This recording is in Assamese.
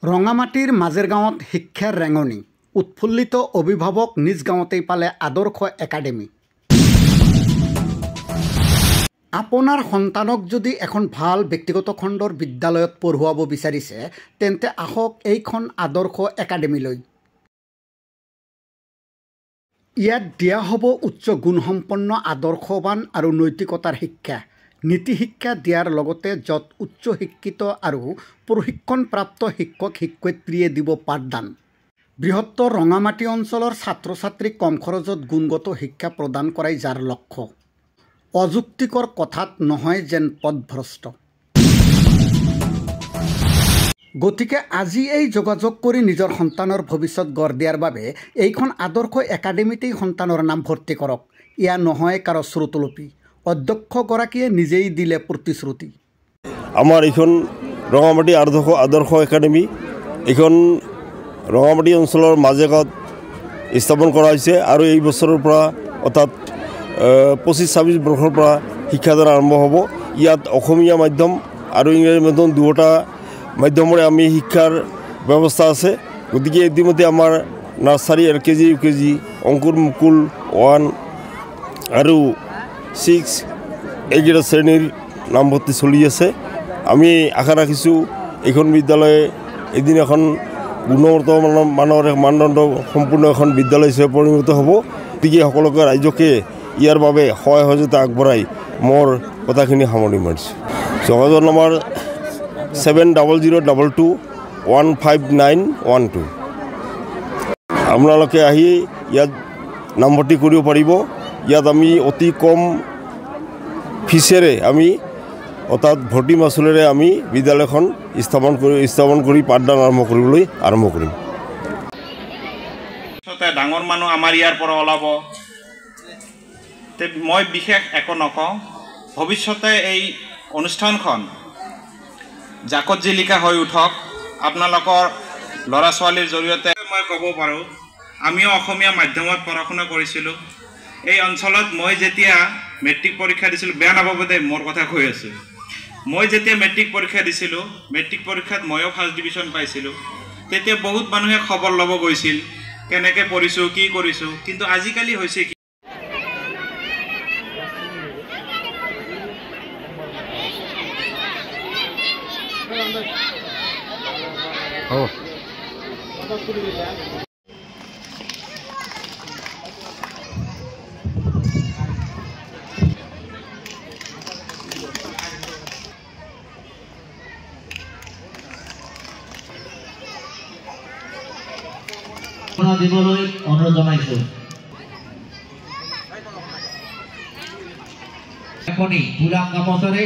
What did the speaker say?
ৰঙামাটিৰ মাজেৰ গাঁৱত শিক্ষাৰ ৰেঙনি উৎফুল্লিত অভিভাৱক নিজ গাঁৱতেই পালে আদৰ্শ একাডেমি। আপোনাৰ সন্তানক যদি এখন ভাল ব্যক্তিগত খণ্ডৰ বিদ্যালয়ত পঢ়ুৱাব বিচাৰিছে তেন্তে আহক এইখন আদৰ্শ একাডেমিলৈ। ইয়াত দিয়া হ'ব উচ্চ গুণসম্পন্ন আদৰ্শৱান আৰু নৈতিকতাৰ শিক্ষা। নীতি শিক্ষা দিয়াৰ লগতে য'ত উচ্চ শিক্ষিত আৰু প্ৰশিক্ষণপ্ৰাপ্ত শিক্ষক শিক্ষয়িত্ৰীয়ে দিব পাঠদান। বৃহত্তৰ ৰঙামাটি অঞ্চলৰ ছাত্ৰ ছাত্ৰীক কম খৰচত গুণগত শিক্ষা প্ৰদান কৰাই যাৰ লক্ষ্য। অযুক্তিকৰ কথাত নহয় যেন পথভ্ৰষ্ট। গতিকে আজি এই যোগাযোগ কৰি নিজৰ সন্তানৰ ভৱিষ্যত গঢ় দিয়াৰ বাবে এইখন আদৰ্শ একাডেমিতেই সন্তানৰ নাম ভৰ্তি কৰক। এয়া নহয় কাৰো শ্ৰুতলিপি। অধ্যক্ষগৰাকীয়ে নিজেই দিলে প্ৰতিশ্ৰুতি। আমাৰ এইখন ৰঙামাটি আদৰ্শ একাডেমি এইখন ৰঙামাটি অঞ্চলৰ মাজেগাঁৱত স্থাপন কৰা হৈছে আৰু এই বছৰৰ পৰা অৰ্থাৎ 25-26 বৰ্ষৰ পৰা শিক্ষাদান আৰম্ভ হ'ব। ইয়াত অসমীয়া মাধ্যম আৰু ইংৰাজী মাধ্যম দুয়োটা মাধ্যমৰে আমি শিক্ষাৰ ব্যৱস্থা আছে। গতিকে ইতিমধ্যে আমাৰ নাৰ্চাৰী LKG UKG অংকুৰ মুকুল 1 আৰু 6 এইকেইটা শ্ৰেণীৰ নামভৰ্তি চলি আছে। আমি আশা ৰাখিছোঁ এইখন বিদ্যালয়ে এদিন এখন গুণগত মানদণ্ড সম্পূৰ্ণ এখন বিদ্যালয় হিচাপে পৰিণত হ'ব। গতিকে সকলোকে ৰাইজকে ইয়াৰ বাবে সহায় সহযোগিতা আগবঢ়াই মোৰ কথাখিনি সামৰণি মাৰিছোঁ। যোগাযোগ নম্বৰ 7002215912। আপোনালোকে আহি ইয়াত নামভৰ্তি কৰিব পাৰিব। ইয়াত আমি অতি কম ফিচেৰে আমি অৰ্থাৎ ভৰ্তি মাচুলেৰে আমি বিদ্যালয়খন স্থাপন কৰি পাঠদান আৰম্ভ কৰিম। ডাঙৰ মানুহ আমাৰ ইয়াৰ পৰা ওলাব। মই বিশেষ একো নকওঁ। ভৱিষ্যতে এই অনুষ্ঠানখন জাকত জিলিকা হৈ উঠক। আপোনালোকৰ ল'ৰা ছোৱালীৰ জৰিয়তে মই ক'ব পাৰোঁ, আমিও অসমীয়া মাধ্যমত পঢ়া শুনা কৰিছিলোঁ। এই অঞ্চলত মই যেতিয়া মেট্ৰিক পৰীক্ষা দিছিলোঁ, বেয়া নাপাব দে মোৰ কথা কৈ আছোঁ, মই যেতিয়া মেট্ৰিক পৰীক্ষা দিছিলোঁ, মেট্ৰিক পৰীক্ষাত ময়ো ফাৰ্ষ্ট ডিভিজন পাইছিলোঁ। তেতিয়া বহুত মানুহে খবৰ ল'ব গৈছিল, কেনেকৈ পঢ়িছোঁ কি কৰিছোঁ। কিন্তু আজিকালি হৈছে কি, দিবলৈ অনুৰোধ জনাইছোঁ। পুৰা গামোচাৰে